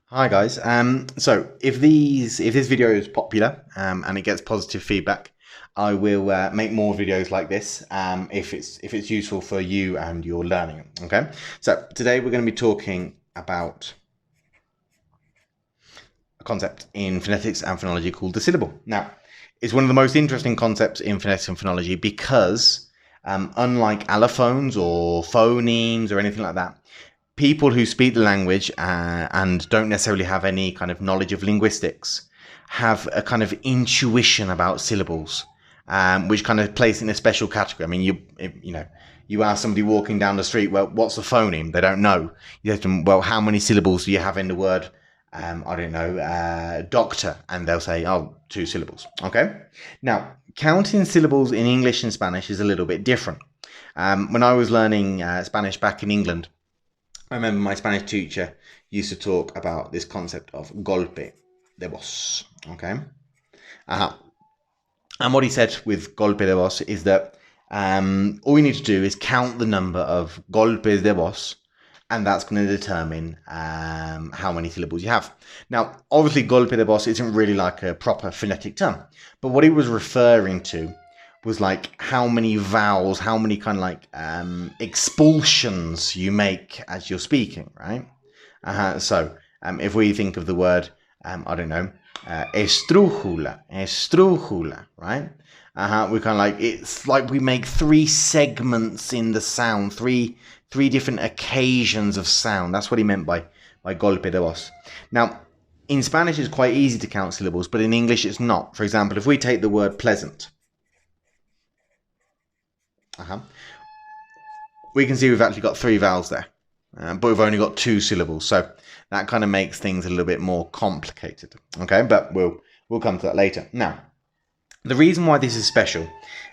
Hi guys. So if this video is popular and it gets positive feedback, I will make more videos like this if it's useful for you and your learning. Okay. So today we're going to be talking about a concept in phonetics and phonology called the syllable. Now, it's one of the most interesting concepts in phonetics and phonology because unlike allophones or phonemes or anything like that, people who speak the language and don't necessarily have any kind of knowledge of linguistics have a kind of intuition about syllables, which kind of place it in a special category. I mean, you ask somebody walking down the street, well, what's a phoneme? They don't know. You ask them, well, how many syllables do you have in the word? I don't know, doctor, and they'll say, oh, 2 syllables. Okay. Now, counting syllables in English and Spanish is a little bit different. When I was learning Spanish back in England, I remember my Spanish teacher used to talk about this concept of golpe de voz. Okay. And what he said with golpe de voz is that all you need to do is count the number of golpes de voz, and that's going to determine how many syllables you have. Now, obviously, golpe de voz isn't really like a proper phonetic term, but what he was referring to was like how many vowels, how many kind of like expulsions you make as you're speaking, right? So if we think of the word, I don't know, estrújula, right? We kind of like, it's like we make 3 segments in the sound, three different occasions of sound. That's what he meant by golpe de voz. Now, in Spanish, it's quite easy to count syllables, but in English, it's not. For example, if we take the word pleasant, we can see we've actually got 3 vowels there, but we've only got 2 syllables. So that kind of makes things a little bit more complicated. Okay, but we'll come to that later. Now, the reason why this is special,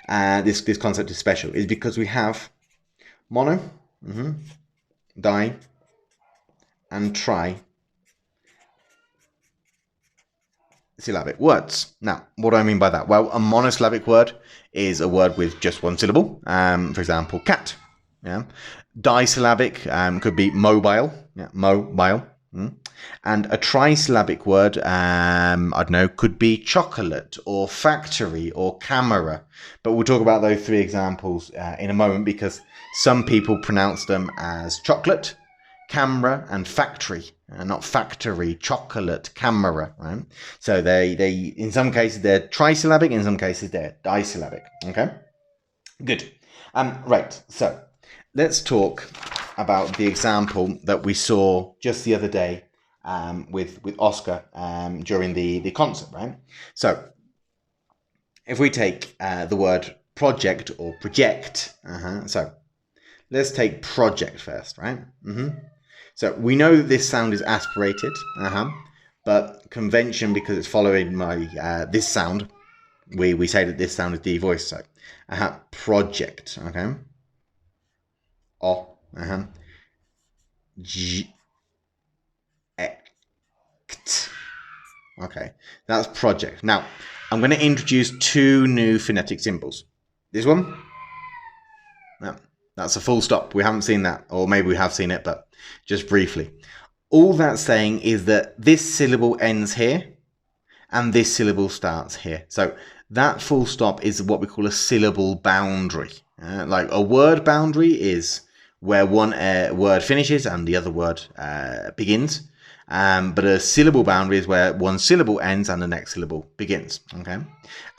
this concept is special, is because we have mono, di, and tri-syllabic words. Now, what do I mean by that? Well, a monosyllabic word is a word with just 1 syllable. For example, cat. Yeah. Disyllabic could be mobile. Yeah, mobile. And a trisyllabic word, I don't know, could be chocolate or factory or camera. But we'll talk about those 3 examples in a moment, because some people pronounce them as chocolate, camera, and factory. Not factory, chocolate, camera, right? So they in some cases they're trisyllabic, in some cases they're disyllabic. Okay, good. Right. So let's talk about the example that we saw just the other day with Oscar during the concert, right? So if we take the word project or project, so let's take project first, right? So we know that this sound is aspirated, but convention, because it's following my this sound, we say that this sound is D voice. So project, okay. O, G, ect. Okay, that's project. Now, I'm going to introduce 2 new phonetic symbols. This one, no, that's a full stop. We haven't seen that, or maybe we have seen it, but just briefly. All that's saying is that this syllable ends here, and this syllable starts here. So that full stop is what we call a syllable boundary. Like a word boundary is where one word finishes and the other word begins. But a syllable boundary is where one syllable ends and the next syllable begins. Okay.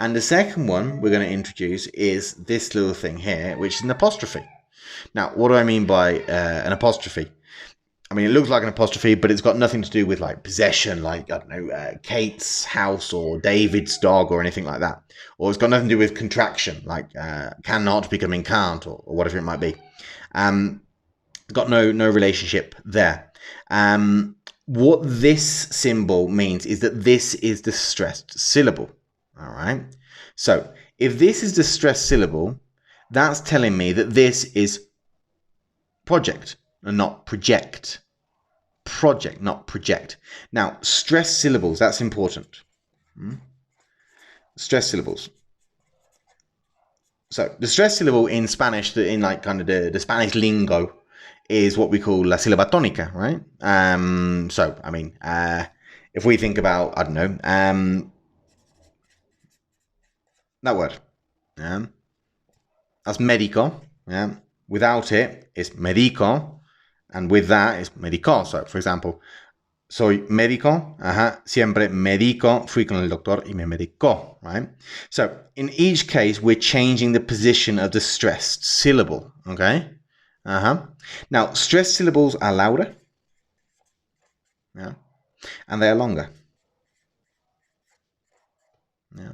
And the second one we're going to introduce is this little thing here, which is an apostrophe. Now, what do I mean by an apostrophe? I mean, it looks like an apostrophe, but it's got nothing to do with like possession, like, I don't know, Kate's house or David's dog or anything like that. Or it's got nothing to do with contraction, like cannot becoming can't, or whatever it might be. Got no relationship there. What this symbol means is that this is the stressed syllable. All right. So if this is the stressed syllable, that's telling me that this is project and not project. Project, not project. Now, stressed syllables, that's important. Stressed syllables. So the stressed syllable in Spanish, in like kind of the Spanish lingo, is what we call la sílaba tónica, right? So, I mean, if we think about, I don't know, that word, yeah, that's médico, yeah. Without it, it's médico, and with that, it's médico. So, for example, soy médico, siempre médico, fui con el doctor y me medicó, right? So, in each case, we're changing the position of the stressed syllable, okay? Now, stressed syllables are louder, yeah, and they are longer. Yeah.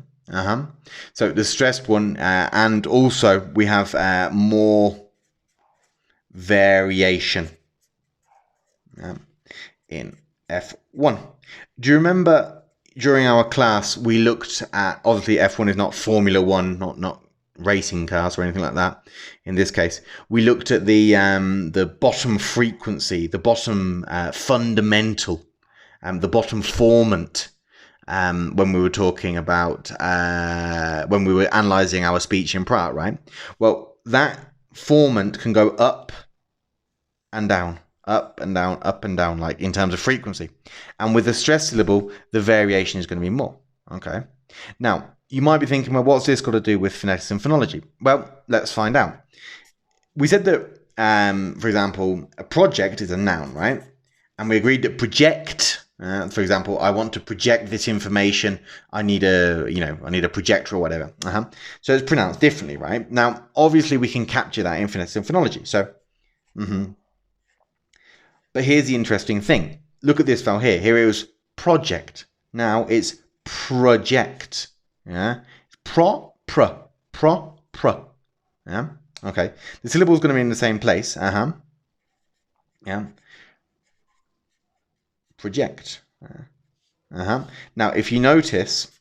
So the stressed one, and also we have more variation in F1. Do you remember during our class we looked at, obviously F1 is not Formula One, not racing cars or anything like that. In this case, we looked at the bottom frequency, the bottom fundamental, the bottom formant. When we were talking about, when we were analysing our speech in Pratt, right? Well, that formant can go up and down, up and down, up and down, like in terms of frequency. And with the stressed syllable, the variation is going to be more, okay? Now, you might be thinking, well, what's this got to do with phonetics and phonology? Well, let's find out. We said that, for example, a project is a noun, right? And we agreed that project, for example, I want to project this information. I need a projector or whatever. So it's pronounced differently, right? Now, obviously, we can capture that in phonetics and phonology. So, but here's the interesting thing. Look at this vowel here. Here it was project. Now it's project. Yeah, it's pro. Yeah. Okay. The syllable is going to be in the same place. Yeah. Project. Now, if you notice,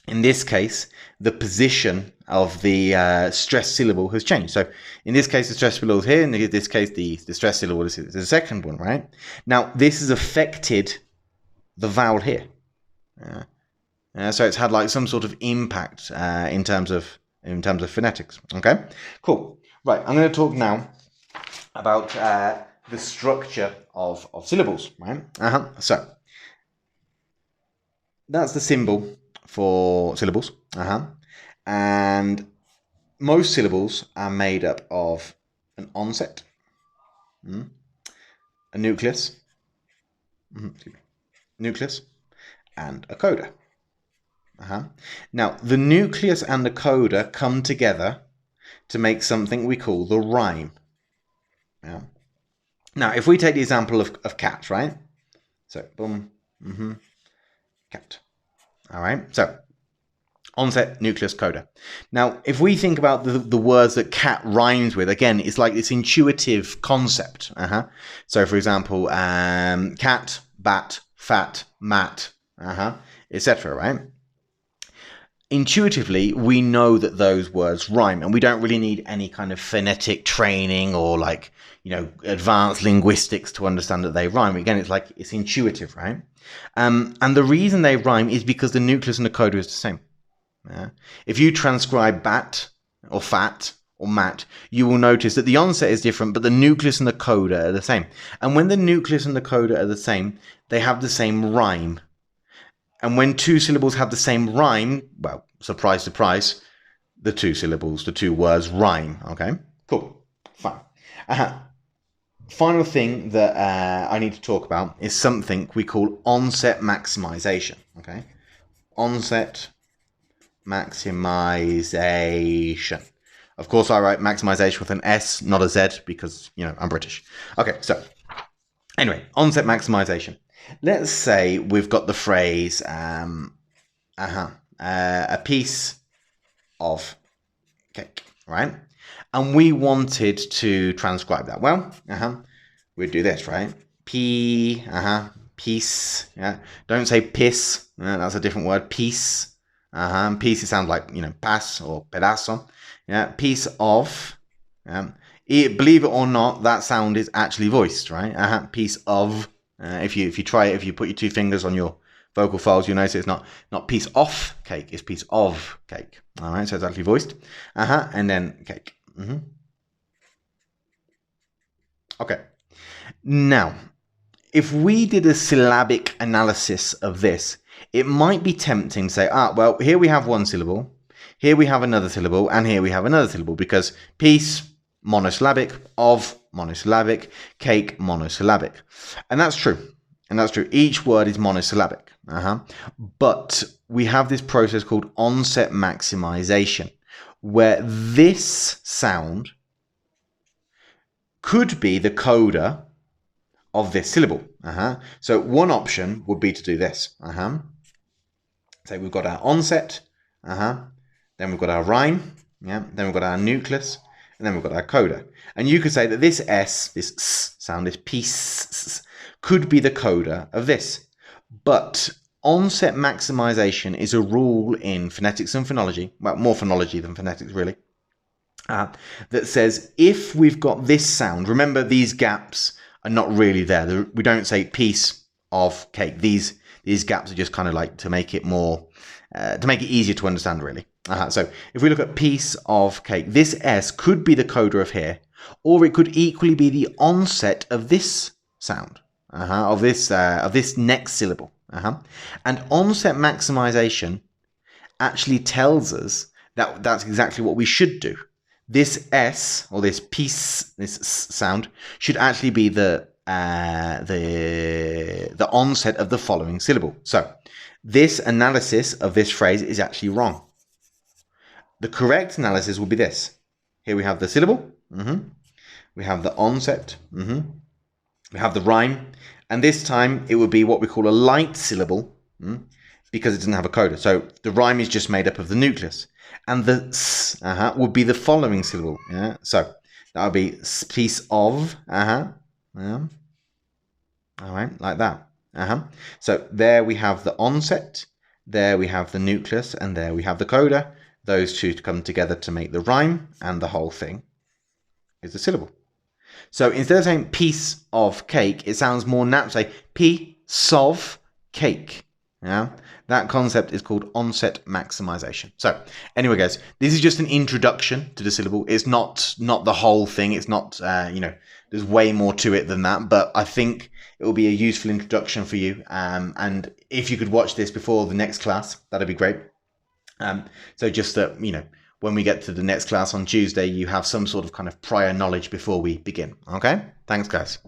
in this case, the position of the stressed syllable has changed. So, in this case, the stressed syllable is here. In this case, the stressed syllable is the second one, right? Now, this has affected the vowel here. So it's had like some sort of impact in terms of phonetics. Okay, cool. Right, I'm going to talk now about the structure of syllables, right? So that's the symbol for syllables. And most syllables are made up of an onset, a nucleus, and a coda. Now, the nucleus and the coda come together to make something we call the rhyme. Yeah. Now, if we take the example of cat, right? So, boom, cat. All right. So, onset, nucleus, coda. Now, if we think about the words that cat rhymes with, again, it's like this intuitive concept. So, for example, cat, bat, fat, mat, etc. Right? Intuitively, we know that those words rhyme, and we don't really need any kind of phonetic training or advanced linguistics to understand that they rhyme. Again, it's intuitive, right? And the reason they rhyme is because the nucleus and the coda is the same. Yeah? If you transcribe bat or fat or mat, you will notice that the onset is different, but the nucleus and the coda are the same. And when the nucleus and the coda are the same, they have the same rhyme. And when two syllables have the same rhyme, well, surprise, surprise, the two syllables, the two words rhyme. Okay, cool, fine. Final thing that I need to talk about is something we call onset maximization. Okay, onset maximization. Of course, I write maximization with an S, not a Z, because, I'm British. Okay, so anyway, onset maximization. Let's say we've got the phrase, a piece of cake, right? And we wanted to transcribe that. Well, we'd do this, right? Piece, yeah. Don't say piss, that's a different word, piece. Piece, it sounds like, pas or pedazo. Yeah, piece of, believe it or not, that sound is actually voiced, right? Piece of. If you try it, if you put your two fingers on your vocal folds, you'll notice it's not piece off cake, it's piece of cake. All right, so it's actually voiced. And then cake. Okay. Now, if we did a syllabic analysis of this, it might be tempting to say, well, here we have one syllable, here we have another syllable, and here we have another syllable, because piece, monosyllabic, of, monosyllabic, cake, monosyllabic. And that's true. And that's true. Each word is monosyllabic. But we have this process called onset maximization, where this sound could be the coda of this syllable. So one option would be to do this. So we've got our onset, then we've got our rhyme, then we've got our nucleus, and then we've got our coda. And you could say that this S, this S sound, this piece, could be the coda of this. But onset maximization is a rule in phonetics and phonology, well, more phonology than phonetics really, that says if we've got this sound, remember these gaps are not really there. We don't say piece of cake. These gaps are just kind of like to make it more, to make it easier to understand really. So if we look at piece of cake, this S could be the coda of here, or it could equally be the onset of this sound, of this next syllable. And onset maximization actually tells us that that's exactly what we should do. This S, or this piece, this S sound, should actually be the onset of the following syllable. So this analysis of this phrase is actually wrong. The correct analysis will be this. Here we have the syllable. We have the onset. We have the rhyme. And this time it would be what we call a light syllable because it doesn't have a coda. So the rhyme is just made up of the nucleus. And the S would be the following syllable. So that would be piece of. All right, like that. So there we have the onset. There we have the nucleus. And there we have the coda. Those two come together to make the rhyme. And the whole thing is the syllable. So instead of saying piece of cake, it sounds more natural. Say piece of cake. That concept is called onset maximization. So anyway, guys, this is just an introduction to the syllable. It's not the whole thing. It's not, there's way more to it than that. But I think it will be a useful introduction for you. And if you could watch this before the next class, that'd be great. So just that, when we get to the next class on Tuesday, you have some sort of kind of prior knowledge before we begin. Okay? Thanks, guys.